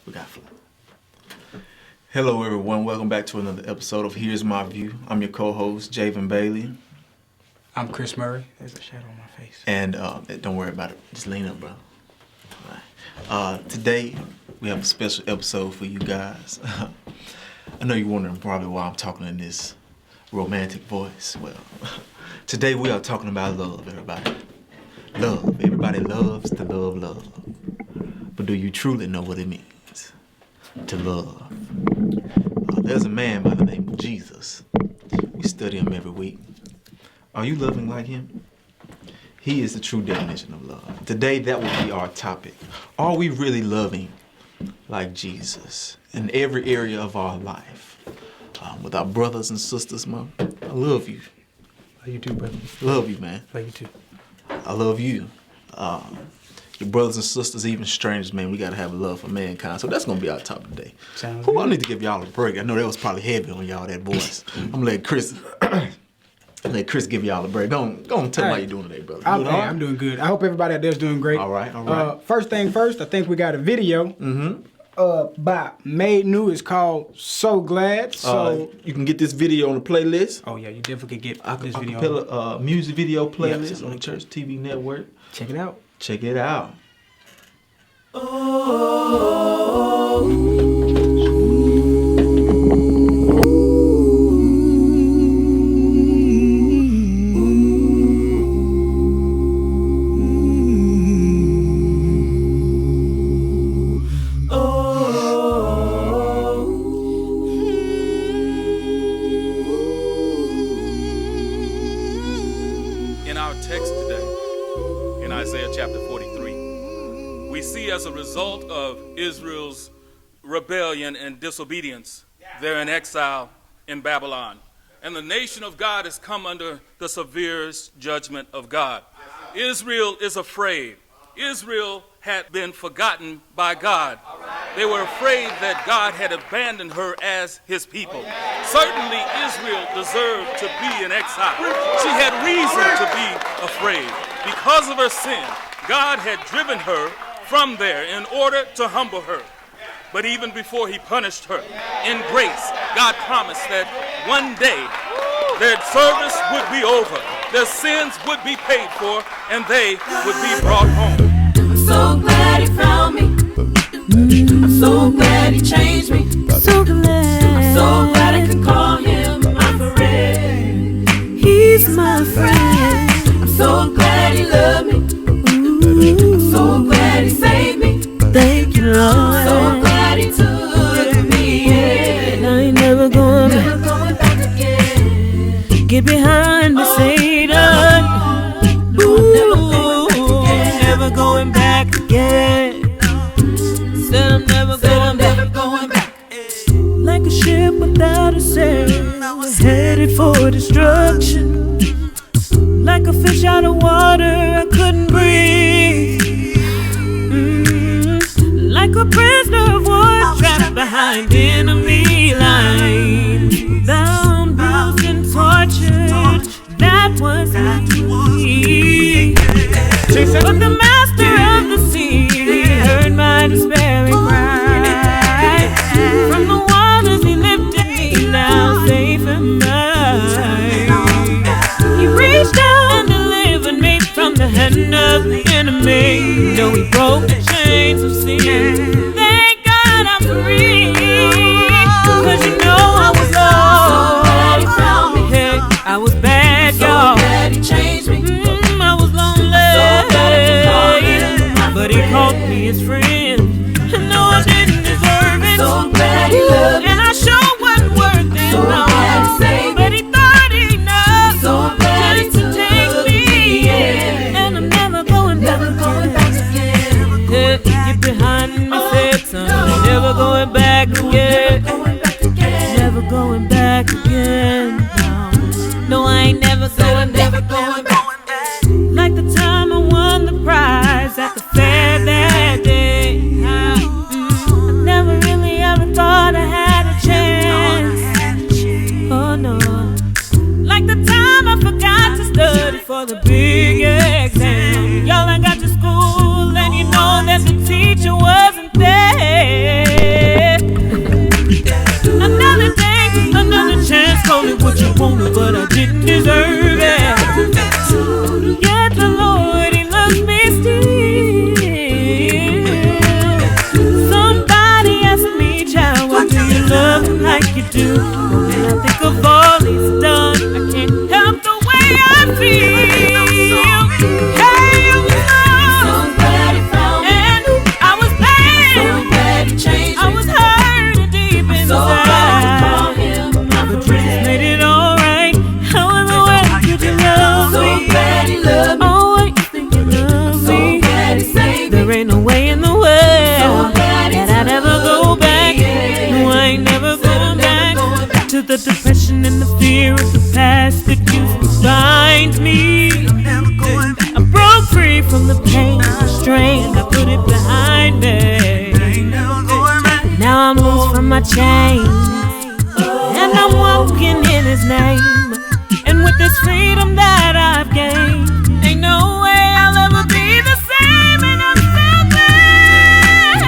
We got flow. Hello, everyone. Welcome back to another episode of Here's My View. I'm your co-host, Javan Bailey. I'm Chris Murray. There's a shadow on my face. And don't worry about it. Just lean up, bro. All right. Today, we have a special episode for you guys. I know you're wondering probably why I'm talking in this romantic voice. Well, today we are talking about love, everybody. Love. Everybody loves to love. But do you truly know what it means to love? There's a man by the name of Jesus. We study him every week. Are you loving like him? He is the true definition of love. Today, that will be our topic. Are we really loving like Jesus in every area of our life? With our brothers and sisters, Mom, I love you. Love you too, brother. Love you, man. Love you too. I love you. Your brothers and sisters, even strangers, man, we got to have a love for mankind. So that's going to be our topic today. Sounds I good. need to give y'all a break. I know that was probably heavy on y'all, that voice. I'm going to let Chris give y'all a break. Go on, tell me how you doing today, brother. I'm doing good. I hope everybody out there is doing great. All right. First thing first, I think we got a video by Made New. It's called So Glad. So you can get this video on the playlist. oh yeah, you definitely can get this video. Acapella music video playlist on the Church TV network. Check it out. Check it out. In our text today, in Isaiah chapter 43, we see as a result of Israel's rebellion and disobedience, they're in exile in Babylon. And the nation of God has come under the severest judgment of God. Israel is afraid. Israel had been forgotten by God. They were afraid that God had abandoned her as his people. Certainly Israel deserved to be in exile. She had reason to be afraid. Because of her sin, God had driven her from there in order to humble her. But even before he punished her, in grace, God promised that one day their service would be over, their sins would be paid for, and they would be brought home. I'm so glad he found me. I'm so glad he changed me. So glad. I'm so glad I can call him my friend. He's my friend. I'm so glad he loved me. I'm so glad he saved me. Thank you, Lord. So glad he took me in. I ain't never going Never going back again. Get behind me, Satan. Never going back again. Said I'm never going back. like a ship without a sail, headed for destruction. Like a fish out of water, I couldn't breathe. Like a prisoner of war, trapped behind enemy lines, bound, bruised, and tortured. That was me. But the master of the sea heard my despairing cry. From the waters he lifted me, now safe and mine. He reached out and delivered me from the hand of the enemy. No, he broke the chains of sin. Thank God I'm free. 'Cause you know I was lost. So glad he found me. Hey, I was bad, So y'all. glad he changed me. I was lonely, but he called me his friend. And no, I didn't deserve it. So glad he loved me. And I sure wasn't worth it. So No, glad he saved me. but he thought enough So glad he just to take took me me in. in. And I'm never going back Never going again. back again. Yeah, get behind me, Satan. Never going back again. Going back again. Never going back again. No, I ain't never going Never back. going back. Like the time I won the prize at the fair that day. I never really ever thought I had a chance. Oh no. Like the time I forgot to study for the big exam. Y'all, I got to school and you know that the teacher wasn't there. the depression and the fear of the past that used to bind me. I broke free from the pain and the strain. I put it behind me. Now I'm loose from my chains, and I'm walking in His name. And with this freedom that I've gained, ain't no way I'll ever be the same. And I'm so glad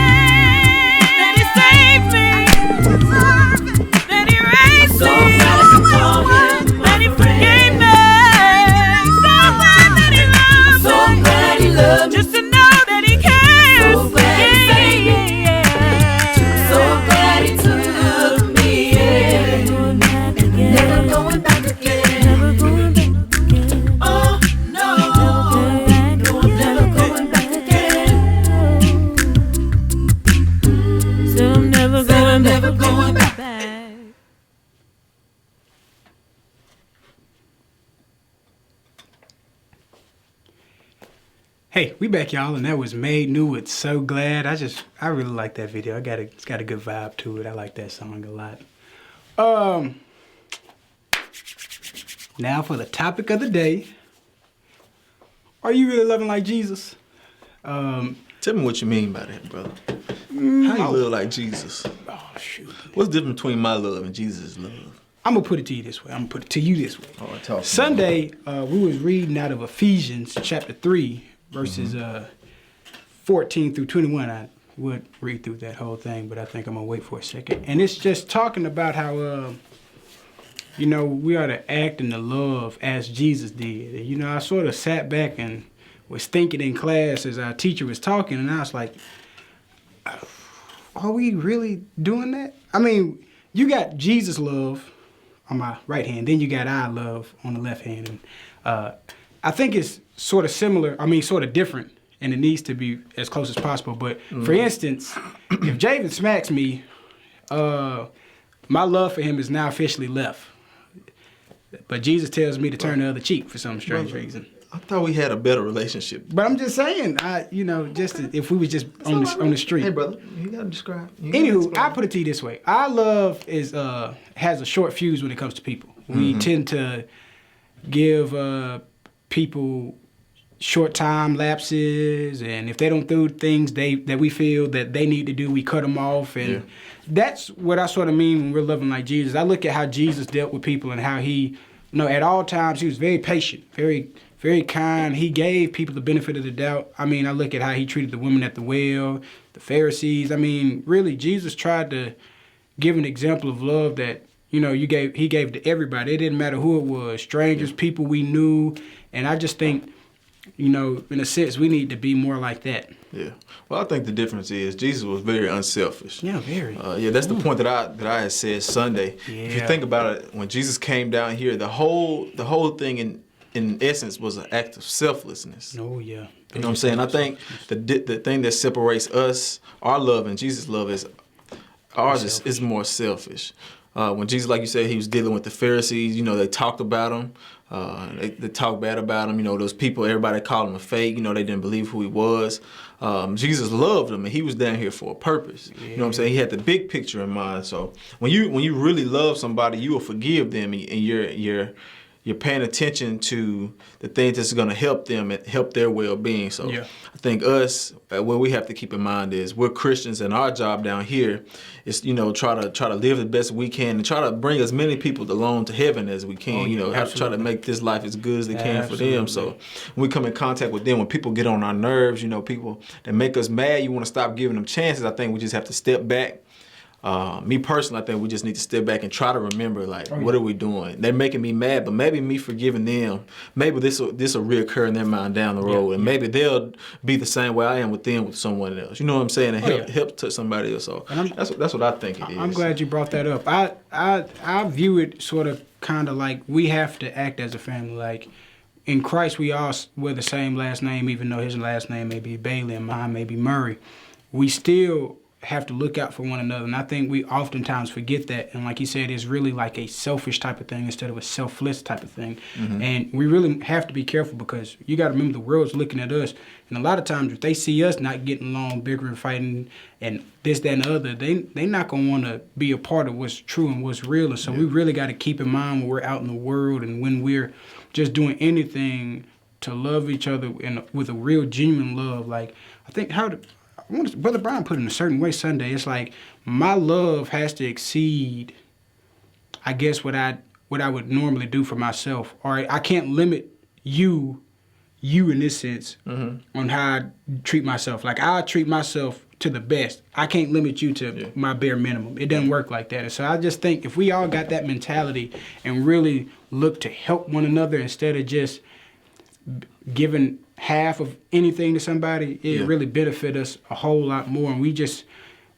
that He saved me, that He raised me, that He forgave me. So glad that He loved me, so glad He loved me, just to know that He cares. So glad He saved me, so glad He took me, never going back again. Hey, we back, y'all, and that was Made New with So Glad. I really like that video. It's got a good vibe to it. I like that song a lot. Now for the topic of the day. Are you really loving like Jesus? Tell me what you mean by that, brother. How you live like Jesus? Oh, shoot. What's the difference between my love and Jesus' love? I'm going to put it to you this way. I'm going to put it to you this way. Oh, talk Sunday, we was reading out of Ephesians chapter 3, verses 14 through 21. I would read through that whole thing, but I think I'm going to wait for a second. And it's just talking about how, we ought to act in the love as Jesus did. And, I sort of sat back and was thinking in class as our teacher was talking, and I was like, are we really doing that? I mean, you got Jesus' love on my right hand, then you got our love on the left hand. And I think it's sort of similar, sort of different, and it needs to be as close as possible. But for instance, if Javan smacks me, my love for him is now officially left. But Jesus tells me to turn the other cheek for some strange reason. I thought we had a better relationship. But I'm just saying, if we was just on the street. Hey, brother, you gotta describe. Anywho, I put it to you this way: our love has a short fuse when it comes to people. We tend to give people short time lapses, and if they don't do things that we feel that they need to do, we cut them off. And that's what I sort of mean when we're loving like Jesus. I look at how Jesus dealt with people and how he, at all times he was very patient, very, very kind. He gave people the benefit of the doubt. I look at how he treated the women at the well, the Pharisees. Really, Jesus tried to give an example of love that, he gave to everybody. It didn't matter who it was, strangers, people we knew. And I just think, in a sense, we need to be more like that. Yeah. Well, I think the difference is Jesus was very unselfish. Yeah, very. That's the point that I had said Sunday. Yeah. If you think about it, when Jesus came down here, the whole thing in essence was an act of selflessness. Oh, yeah. You know what I'm saying? I think the thing that separates us, our love and Jesus' love, is ours is more selfish. When Jesus, like you said, he was dealing with the Pharisees, they talked about him. They talked bad about him. Those people, everybody called him a fake. They didn't believe who he was. Jesus loved them, and he was down here for a purpose. Yeah. You know what I'm saying? He had the big picture in mind. So when you really love somebody, you will forgive them, and you're paying attention to the things that's going to help them and help their well-being. So I think what we have to keep in mind is we're Christians, and our job down here is, try to live the best we can and try to bring as many people along to heaven as we can. Have to try to make this life as good as they can for them. So when we come in contact with them, when people get on our nerves, people that make us mad, you want to stop giving them chances. I think we just have to step back. Me personally, I think we just need to step back and try to remember, what are we doing? They're making me mad, but maybe me forgiving them, maybe this will reoccur in their mind down the road, and maybe they'll be the same way I am with them with someone else. You know what I'm saying? And help touch somebody else. So that's what I think it is. I'm glad you brought that up. I view it sort of kind of like we have to act as a family. Like in Christ, we all wear the same last name, even though his last name may be Bailey and mine may be Murray. We still have to look out for one another. And I think we oftentimes forget that. And like you said, it's really like a selfish type of thing instead of a selfless type of thing. And we really have to be careful because you got to remember the world's looking at us. And a lot of times if they see us not getting along, bickering, fighting, and this, that, and the other, they not going to want to be a part of what's true and what's real. And so we really got to keep in mind when we're out in the world and when we're just doing anything to love each other with a real genuine love. Like, I think Brother Brian put it in a certain way Sunday. It's like my love has to exceed, I guess, what I would normally do for myself. Or I can't limit you in this sense on how I treat myself. Like I treat myself to the best. I can't limit you to my bare minimum. It doesn't work like that. And so I just think if we all got that mentality and really look to help one another instead of just giving half of anything to somebody, it really benefit us a whole lot more. And we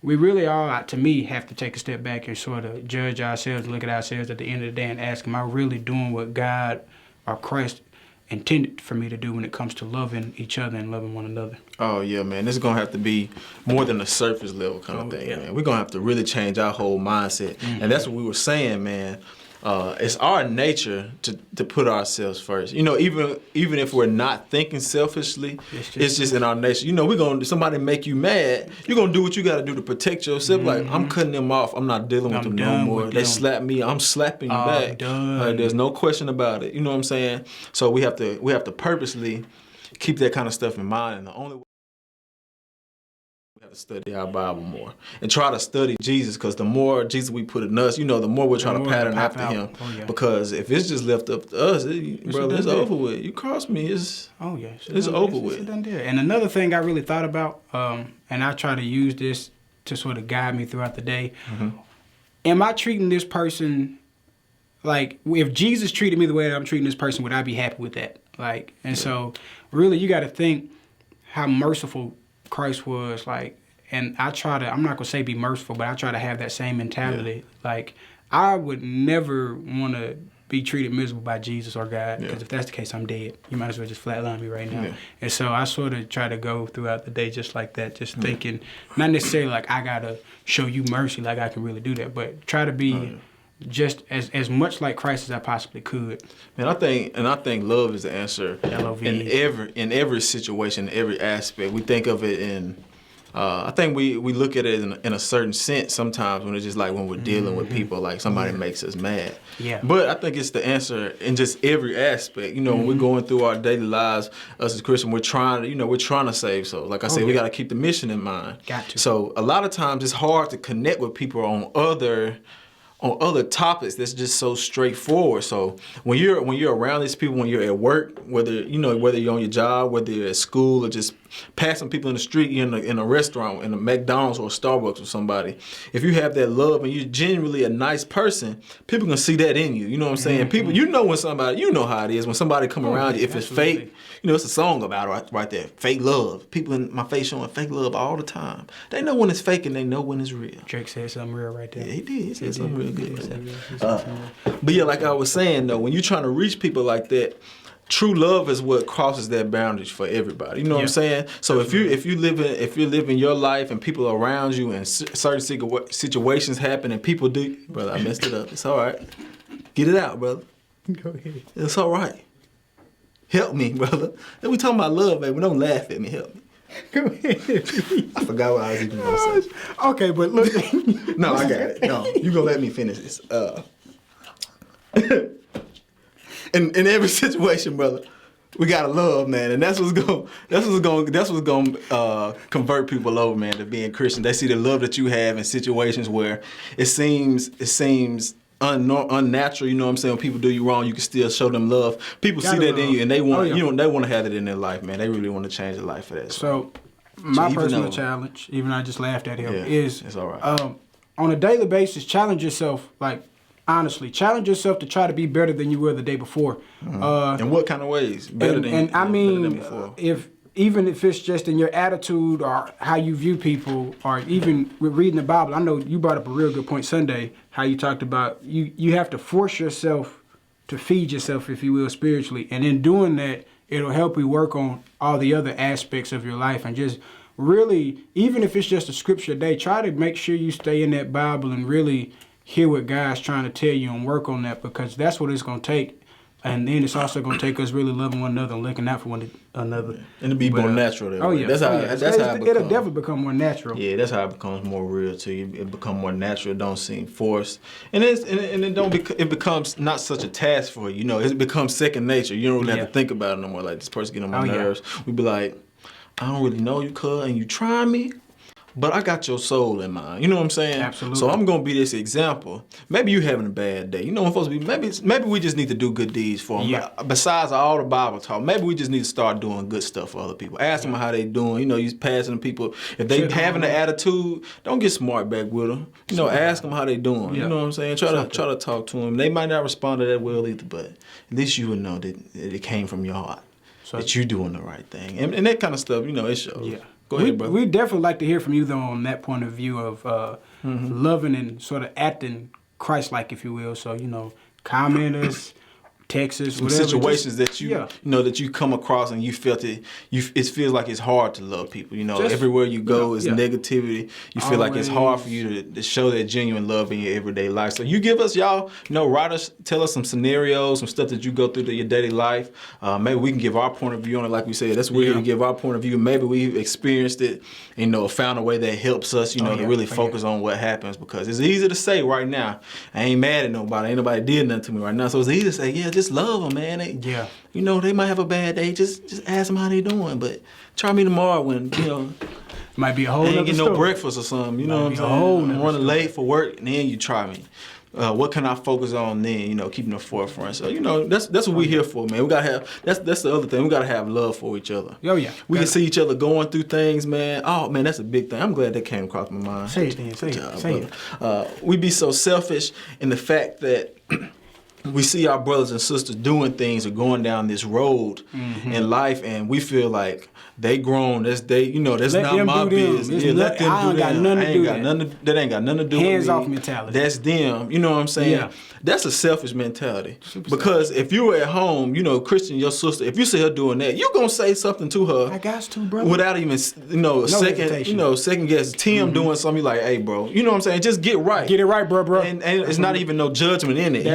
really all, to me, have to take a step back and sort of judge ourselves, look at ourselves at the end of the day and ask, am I really doing what God or Christ intended for me to do when it comes to loving each other and loving one another? Oh, yeah, man. This is going to have to be more than a surface level kind of thing, man. We're going to have to really change our whole mindset. And that's what we were saying, man. It's our nature to put ourselves first. You know, even if we're not thinking selfishly, it's just in our nature. You know, somebody make you mad, you're gonna do what you gotta do to protect yourself. Like, I'm cutting them off. I'm not dealing with them no more. They slap me, I'm slapping you back. Like, there's no question about it. You know what I'm saying? So we have to purposely keep that kind of stuff in mind. And the only way we have to study our Bible more and try to study Jesus, because the more Jesus we put in us, you know, the more we'll try to pattern after him. Because if it's just left up to us, brother, it's over with. You cross me, it's over with. It's done deal. And another thing I really thought about, and I try to use this to sort of guide me throughout the day. Am I treating this person like, if Jesus treated me the way that I'm treating this person, would I be happy with that? Like, and so really you got to think how merciful Christ was, like, and I'm not gonna say be merciful, but I try to have that same mentality. Like, I would never want to be treated miserable by Jesus or God, because if that's the case, I'm dead. You might as well just flatline me right now. And so I sort of try to go throughout the day just like that, just thinking, not necessarily like I gotta show you mercy, like I can really do that, but try to be just as much like Christ as I possibly could. Man, I think love is the answer in every situation, every aspect. We think of it in, I think we look at it in a certain sense sometimes when it's just like when we're dealing with people, like somebody makes us mad. But I think it's the answer in just every aspect. You know, when we're going through our daily lives, us as Christians, we're trying to save souls. Like I said, we got to keep the mission in mind. So a lot of times it's hard to connect with people on other topics that's just so straightforward. So when you're around these people, when you're at work, whether you're on your job, whether you're at school, or just passing people in the street, you're in a restaurant, in a McDonald's or a Starbucks with somebody, if you have that love and you're genuinely a nice person, people can see that in you. You know what I'm saying? People, you know how it is when somebody come around you. If it's fake, you know, it's a song about it right there. Fake love. People in my face showing fake love all the time. They know when it's fake and they know when it's real. Drake said something real right there. Yeah, he did. He said something real good. But yeah, like I was saying though, when you're trying to reach people like that, true love is what crosses that boundaries for everybody. You know what I'm saying? So if you're living your life and people around you and certain situations happen and people do, brother, I messed it up. It's all right. Get it out, brother. Go ahead. It's all right. Help me, brother. And we talking about love, baby. Don't laugh at me. Help me. Go ahead. I forgot what I was even gonna say. Okay, but look. No, I got it. No, you gonna let me finish this. In every situation, brother, we gotta love, man, and that's what's gonna convert people over, man, to being Christian. They see the love that you have in situations where it seems unnatural. You know what I'm saying? When people do you wrong, you can still show them love. People see that in you, and they want they want to have it in their life, man. They really want to change their life for that. So my personal challenge, even I just laughed at him, is it's all right. On a daily basis, challenge yourself, like. Honestly, challenge yourself to try to be better than you were the day before. In what kind of ways? Better than before? Even if it's just in your attitude or how you view people, or even with reading the Bible. I know you brought up a real good point Sunday, how you talked about you have to force yourself to feed yourself, if you will, spiritually. And in doing that, it'll help you work on all the other aspects of your life and just really, even if it's just a scripture a day, try to make sure you stay in that Bible and really hear what God's trying to tell you and work on that, because that's what it's going to take. And then it's also going to take us really loving one another and looking out for one another. And to be more natural that way. Yeah. That's how it becomes. It'll definitely become more natural. Yeah, that's how it becomes more real to you. It becomes more natural. It don't seem forced. And it becomes not such a task for you. You know, it becomes second nature. You don't really have to think about it no more. Like, this person getting on my nerves. We'd be like, I don't really know you, cuz, and you try me, but I got your soul in mind. You know what I'm saying? Absolutely. So I'm gonna be this example. Maybe you having a bad day. You know, when folks be maybe we just need to do good deeds for them. Yeah. Besides all the Bible talk, maybe we just need to start doing good stuff for other people. Ask them how they doing. You know, you passing the people. If they having an attitude, don't get smart back with them. You know, ask them how they doing. Yeah. You know what I'm saying? Try to talk to them. They might not respond to that well either, but at least you would know that it came from your heart. That you're doing the right thing. And that kind of stuff, you know, it shows. Yeah. Go ahead, brother. We definitely like to hear from you, though, on that point of view of loving and sort of acting Christ-like, if you will. So, you know, comment us, text us, whatever. Situations that you know that you come across and you felt it. It feels like it's hard to love people. You know, everywhere you go is negativity. You feel like it's hard for you to show that genuine love in your everyday life. So you give us, y'all, you know, write us, tell us some scenarios, some stuff that you go through to your daily life. Maybe we can give our point of view on it. Like we said, that's weird to give our point of view. Maybe we've experienced it, and, you know, found a way that helps us, you know, to really focus on what happens, because it's easy to say right now, I ain't mad at nobody. Ain't nobody did nothing to me right now. So it's easy to say, yeah, just love them, man. You know, they might have a bad day. Just ask them how they doing. But try me tomorrow when, you know, might be a whole ain't getting no breakfast or something. You know what I'm saying? I'm running late for work, and then you try me. What can I focus on then? You know, keeping the forefront. So, you know, that's what we're here for, man. We gotta have that's the other thing. We gotta have love for each other. Oh yeah. We can see each other going through things, man. Oh man, that's a big thing. I'm glad that came across my mind. Say it, then. Say it. We be so selfish in the fact that we see our brothers and sisters doing things or going down this road in life, and we feel like they grown. That's not my business. Yeah, let them do that. That ain't got nothing to do with me. Hands off mentality. That's them. You know what I'm saying? Yeah. That's a selfish mentality. Because if you were at home, you know, Christian, your sister, if you see her doing that, you gonna say something to her. I got to, bro. Without even, second guess. Tim doing something, you like, hey, bro. You know what I'm saying? Just get right. Get it right, bro. And it's not even no judgment in it.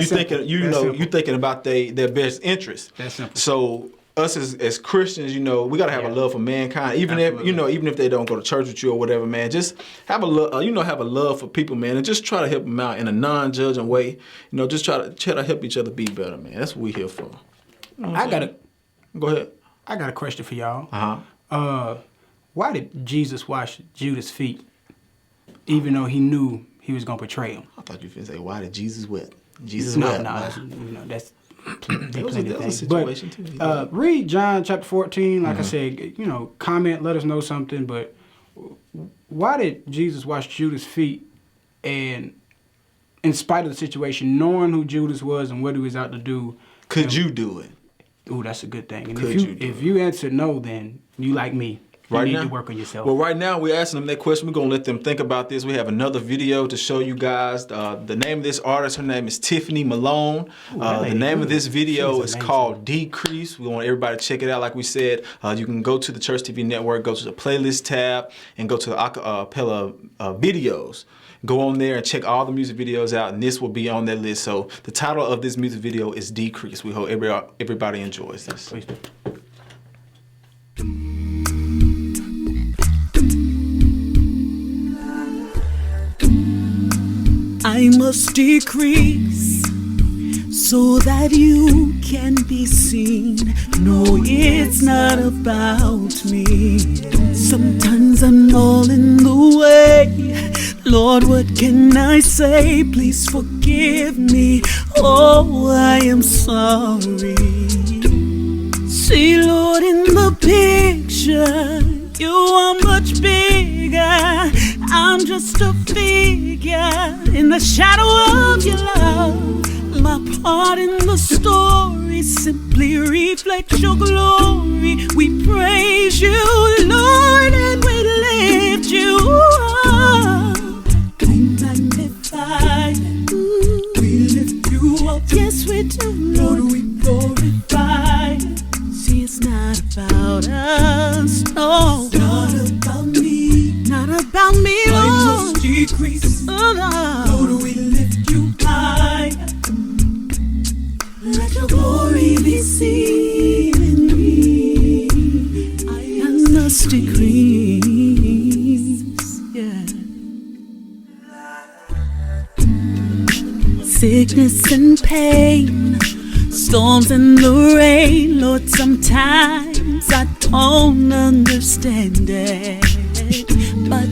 You thinking about their best interest. That's simple. So us as Christians, you know, we gotta have a love for mankind, even if they don't go to church with you or whatever, man. Just have a love for people, man, and just try to help them out in a non-judging way. You know, just try to help each other be better, man. That's what we here for. You know Go ahead. I got a question for y'all. Why did Jesus wash Judas' feet, even though he knew he was gonna betray him? I thought you were gonna say, why did Jesus wept? Jesus No, wept. that's That was a situation too. Read John chapter 14. Like I said, you know, comment, let us know something. But why did Jesus wash Judas' feet? And in spite of the situation, knowing who Judas was and what he was out to do, could you do it? Ooh, that's a good thing. And if you answer no, then you like me. You need to work on yourself. Well, right now we're asking them that question. We're gonna let them think about this. We have another video to show you guys. The name of this artist, her name is Tiffany Malone. The name of this video is called Decrease. We want everybody to check it out. Like we said, you can go to the Church TV Network, go to the playlist tab, and go to the acapella videos. Go on there and check all the music videos out, and this will be on that list. So the title of this music video is Decrease. We hope everybody enjoys this. Please do. I must decrease so that you can be seen. No, it's not about me. Sometimes I'm all in the way. Lord, what can I say? Please forgive me. Oh, I am sorry. See, Lord, in the picture, you are much bigger. I'm just a figure in the shadow of your love. My part in the story simply reflects your glory. We praise you, Lord, and we lift you up. We magnify you. We lift you up. Yes, we do, Lord. We glorify you. See, it's not about us, no. It's not about me. decrease. Lord, we lift you high. Let your glory be seen in me. I must decrease. Yeah. Sickness and pain, storms and the rain, Lord, sometimes I don't understand it, but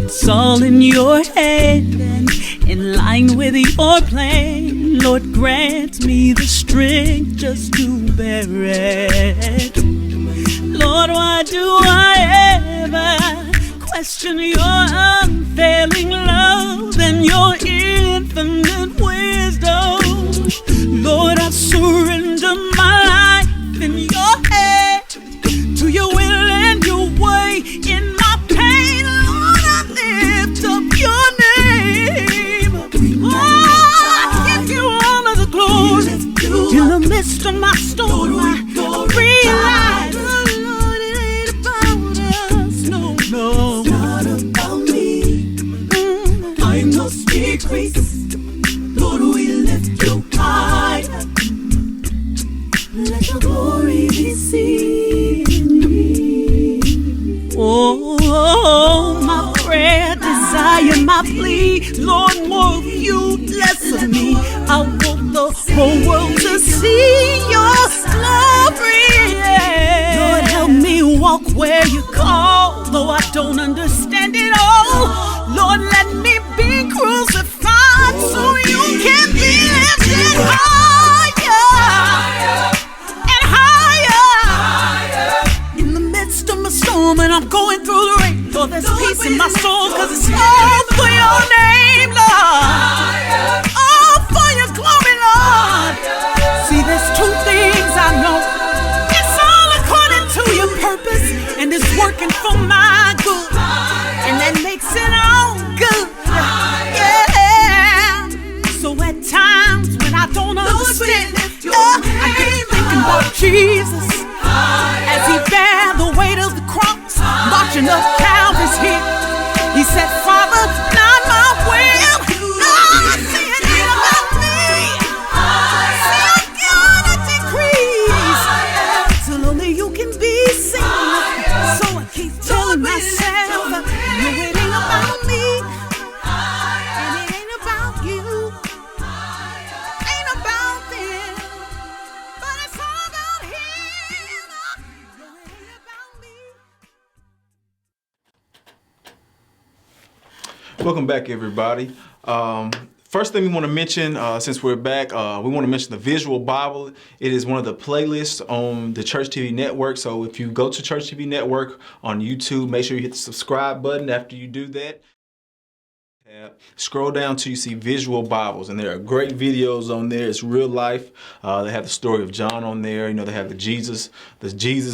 it's all in your hand and in line with your plan. Lord, grant me the strength just to bear it. Lord, why do I ever question your unfailing love and your infinite wisdom? Lord, I surrender my life in your hands, to your will and your way. In my pain, Lord, I lift up your name. Oh, I give you all of the glory. In the midst of my storm, I realize, Lord, it ain't about us. No, no. It's not about me. I must decrease. Lord, we lift you high. Let your glory be seen in me. Oh, my prayer, desire, my plea, Lord, more of you, less of me. I want the whole world to see your glory. Lord, help me walk where you call, though I don't understand it all. Lord, let me be crucified so you can be lifted higher and higher. In the midst of my storm and I'm going through the rain, Lord, there's peace in my soul, cause it's all for your name, Lord. All for your glory, Lord. See, there's two things I know. It's all according to your purpose, and it's working for my good, and that makes it all good. Yeah. So at times when I don't understand, I keep thinking about Jesus as he bare the weight of the cross, marching up Calvary's hill. He said, Father, not my will, Lord, see it ain't about me. See, I gotta decrease till only you can be seen. So I keep telling myself, no, it ain't about me, and it ain't about you, ain't about them, but it's all about him. No, it ain't about me. Welcome back, everybody. First thing we want to mention, since we're back, we want to mention the Visual Bible. It is one of the playlists on the Church TV Network. So if you go to Church TV Network on YouTube, make sure you hit the subscribe button. After you do that, scroll down till you see Visual Bibles, and there are great videos on there. It's real life. They have the story of John on there. You know, they have the Jesus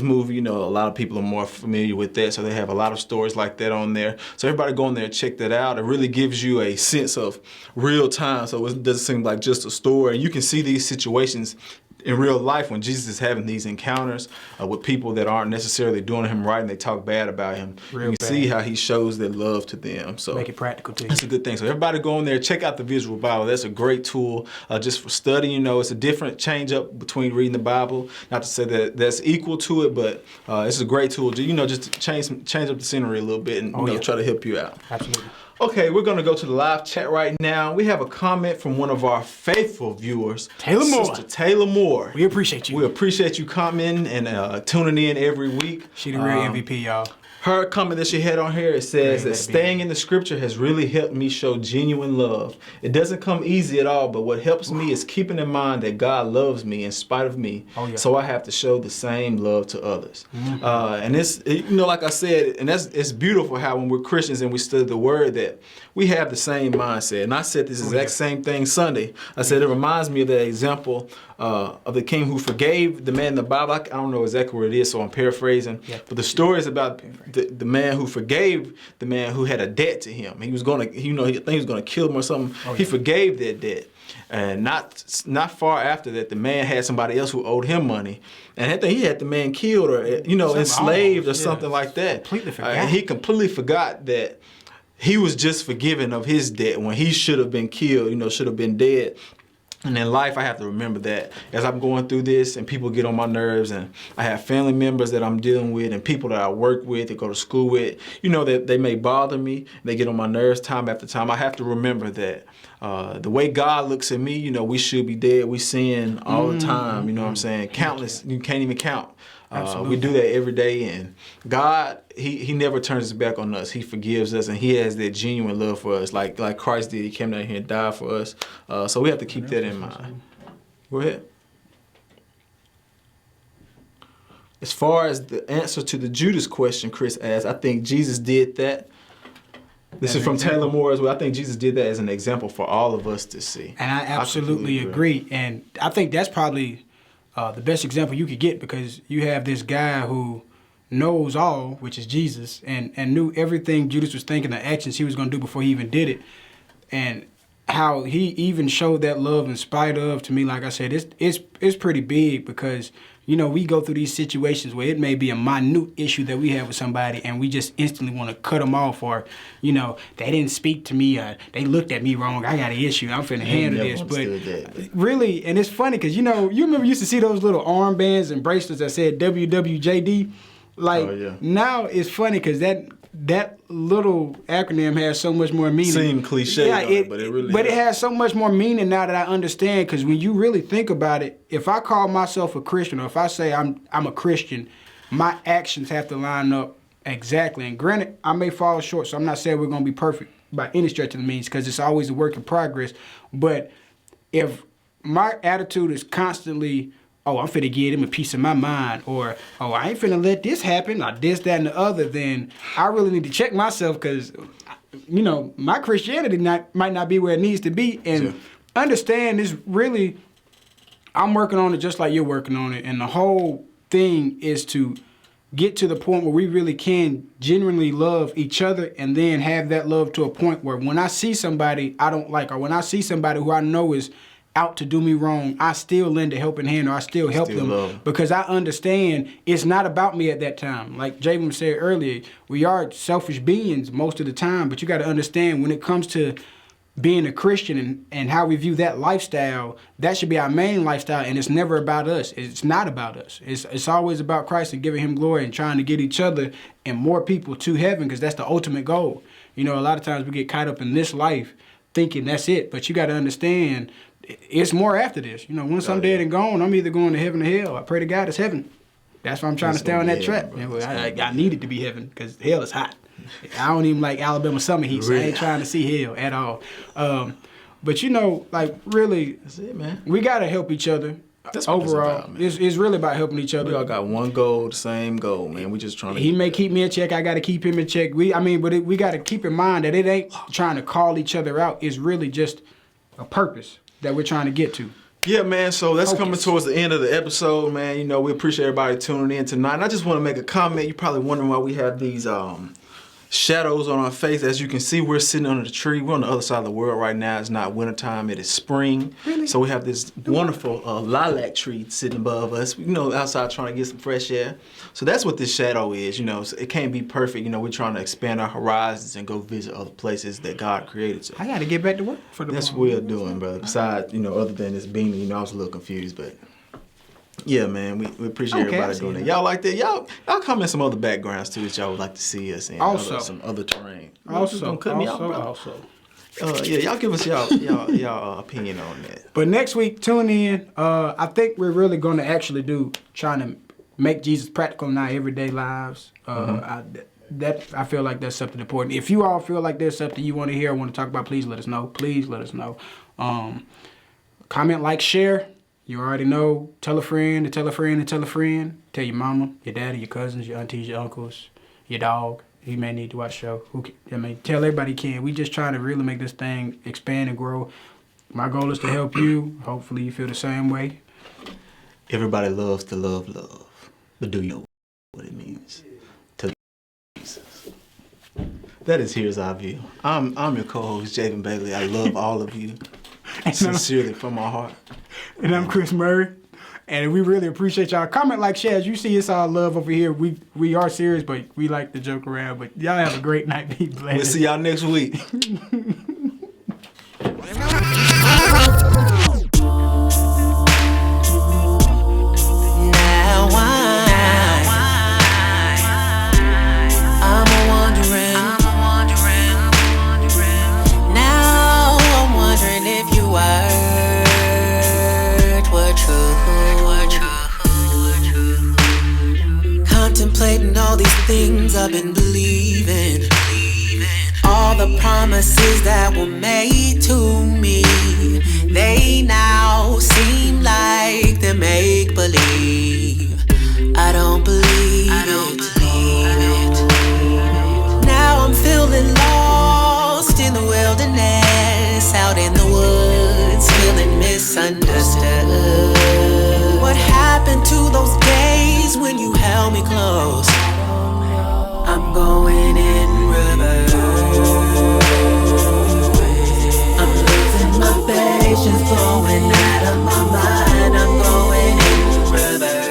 movie. You know, a lot of people are more familiar with that, so they have a lot of stories like that on there. So everybody go on there and check that out. It really gives you a sense of real time, so it doesn't seem like just a story. And you can see these situations in real life when Jesus is having these encounters with people that aren't necessarily doing him right and they talk bad about him. Real you can see how he shows their love to them. So Make it practical too. that's a good thing. So everybody go in there, check out the Visual Bible. That's a great tool just for studying. You know, it's a different change up between reading the Bible. Not to say that that's equal to it, but it's a great tool to, you know, just to change up the scenery a little bit and try to help you out. Absolutely. Okay, we're going to go to the live chat right now. We have a comment from one of our faithful viewers, Taylor Moore. Sister Taylor Moore. We appreciate you. We appreciate you commenting and tuning in every week. She the real MVP, y'all. Her comment that she had on here, it says that staying in the scripture has really helped me show genuine love. It doesn't come easy at all, but what helps me is keeping in mind that God loves me in spite of me. So I have to show the same love to others. And it's, you know, like I said, and it's beautiful how when we're Christians and we study the word that we have the same mindset. And I said this exact same thing Sunday. I said it reminds me of the example of the king who forgave the man in the Bible. I don't know exactly what it is, so I'm paraphrasing. But the story is about the man who forgave the man who had a debt to him. He was going to, you know, I think he was going to kill him or something. He forgave that debt. And not far after that, the man had somebody else who owed him money. And I think he had the man killed or, you know, enslaved or something like that. Completely forgot. And he completely forgot that he was just forgiven of his debt when he should have been killed, should have been dead. And in life, I have to remember that as I'm going through this and people get on my nerves, and I have family members that I'm dealing with and people that I work with and go to school with, that they may bother me. They get on my nerves time after time. I have to remember that the way God looks at me, we should be dead. We sin all the time. You know what I'm saying? Countless. You can't even count. We do that every day, and God, he never turns his back on us. He forgives us, and he has that genuine love for us, like Christ did. He came down here and died for us. So we have to keep that in mind. Go ahead. As far as the answer to the Judas question, Chris asked, I think Jesus did that. This is from Taylor Moore as well. I think Jesus did that as an example for all of us to see. And I absolutely agree. And I think that's probably the best example you could get, because you have this guy who knows all, which is Jesus, and knew everything Judas was thinking, the actions he was going to do before he even did it, and how he even showed that love in spite of. To me, like I said, it's pretty big, because we go through these situations where it may be a minute issue that we have with somebody, and we just instantly want to cut them off, or they didn't speak to me, or they looked at me wrong. I got an issue. I'm finna handle this. But really, and it's funny because you remember you used to see those little armbands and bracelets that said WWJD. Now it's funny because that little acronym has so much more meaning. Seems cliche, but it really But it has so much more meaning now that I understand, because when you really think about it, if I call myself a Christian, or if I say I'm a Christian, my actions have to line up exactly. And granted, I may fall short, so I'm not saying we're going to be perfect by any stretch of the means, because it's always a work in progress. But if my attitude is constantly, oh, I'm finna give him a piece of my mind, or, oh, I ain't finna let this happen, or this, that, and the other, then I really need to check myself, because, my Christianity might not be where it needs to be. And understand is really, I'm working on it just like you're working on it. And the whole thing is to get to the point where we really can genuinely love each other, and then have that love to a point where when I see somebody I don't like, or when I see somebody who I know is out to do me wrong, I still lend a helping hand, or I still help them, because I understand it's not about me at that time. Like Javan said earlier, we are selfish beings most of the time, but you got to understand when it comes to being a Christian and how we view that lifestyle, that should be our main lifestyle, and it's never about us. It's not about us. It's always about Christ and giving him glory and trying to get each other and more people to heaven, because that's the ultimate goal. A lot of times we get caught up in this life thinking that's it, but you got to understand it's more after this. Once I'm dead and gone, I'm either going to heaven or hell. I pray to God it's heaven. That's why I'm trying to stay on that track. I need it to be heaven, because hell is hot. I don't even like Alabama summer heat, so I ain't trying to see hell at all. But really, that's it, man. We gotta help each other. That's what overall. It's really about helping each other. We all got one goal, the same goal, man. We just trying to. He may keep me in check. I gotta keep him in check. We gotta keep in mind that it ain't trying to call each other out. It's really just a purpose that we're trying to get to. Yeah, man, so that's coming towards the end of the episode, man. We appreciate everybody tuning in tonight. And I just want to make a comment. You're probably wondering why we have these shadows on our face. As you can see, we're sitting under the tree. We're on the other side of the world right now. It's not wintertime, it is spring. Really? So we have this wonderful lilac tree sitting above us, outside trying to get some fresh air. So that's what this shadow is, So it can't be perfect. We're trying to expand our horizons and go visit other places that God created. So I got to get back to work for the That's what we're doing, brother. Besides, other than this beaming, I was a little confused, but yeah, man, we appreciate everybody doing that. Y'all like that? Y'all comment some other backgrounds too that y'all would like to see us in. Also, some other terrain. Also, yeah, y'all give us y'all opinion on that. But next week, tune in. I think we're really going to actually trying to make Jesus practical in our everyday lives. I feel like that's something important. If you all feel like there's something you want to hear or want to talk about, please let us know. Please let us know. Comment, like, share. You already know. Tell a friend to tell a friend to tell a friend. Tell your mama, your daddy, your cousins, your aunties, your uncles, your dog. He may need to watch the show. Tell everybody you can. We just trying to really make this thing expand and grow. My goal is to help you. Hopefully you feel the same way. Everybody loves to love. But do you know what it means to Jesus? That is Here's Our View. I'm your co-host, Javan Bailey. I love all of you. Sincerely, from my heart. And I'm Chris Murray. And we really appreciate y'all. Comment, like, share. As you see, it's all love over here. We are serious, but we like to joke around. But y'all have a great night. Be blessed. We'll see y'all next week. All these things I've been believing, all the promises that were made to me, they now seem like they make believe. I don't believe it. Now I'm feeling lost in the wilderness, out in the woods, feeling misunderstood. What happened to those days when you held me close? I'm going in reverse. I'm losing my patience, going out of my mind. I'm going in reverse.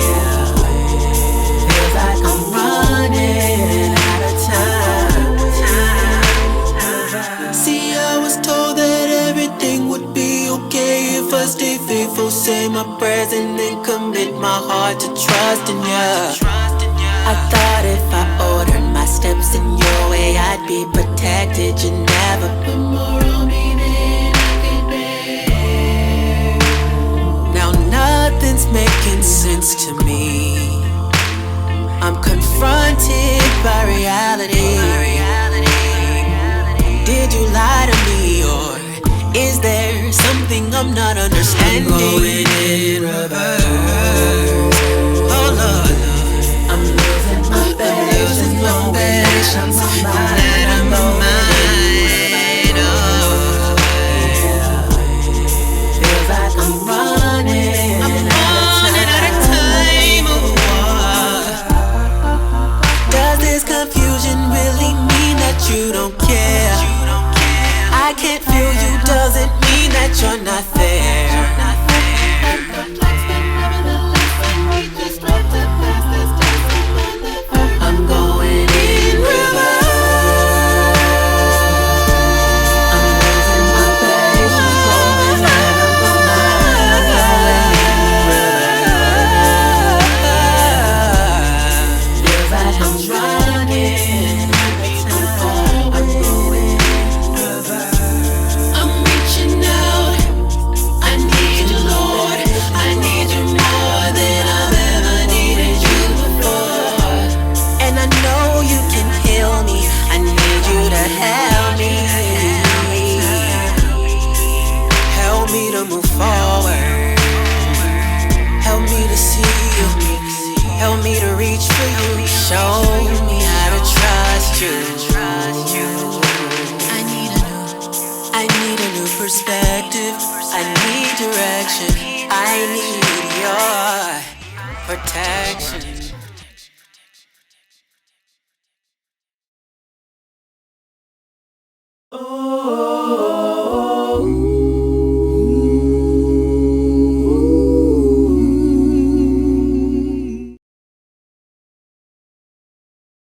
Yeah, feels like I'm running out of time. See, I was told that everything would be okay if I stay faithful, say my prayers, and then commit my heart to trust in ya. I thought if I ordered my steps in your way, I'd be protected. You never put more on me than I can bear. Now nothing's making sense to me. I'm confronted by reality. Did you lie to me, or is there something I'm not understanding? I'm going in reverse. Oh Lord, I'm losing my patience, out of my mind. Oh, feels like I'm running out of time. Oh, does this confusion really mean that you don't care? I can't feel you, doesn't mean that you're not there. I'm going in reverse. I'm losing my patience, going out of my mind. Feels like I'm running out of time. I'm going in reverse. I'm reaching out. I need you, Lord. I need you more than I've ever needed you before. And I know you can heal me. I need you to help me. Help me to move forward. Help me to see you. Help me to reach for you. Show me how to trust you. I need a new perspective. I need direction. I need your protection. Oh.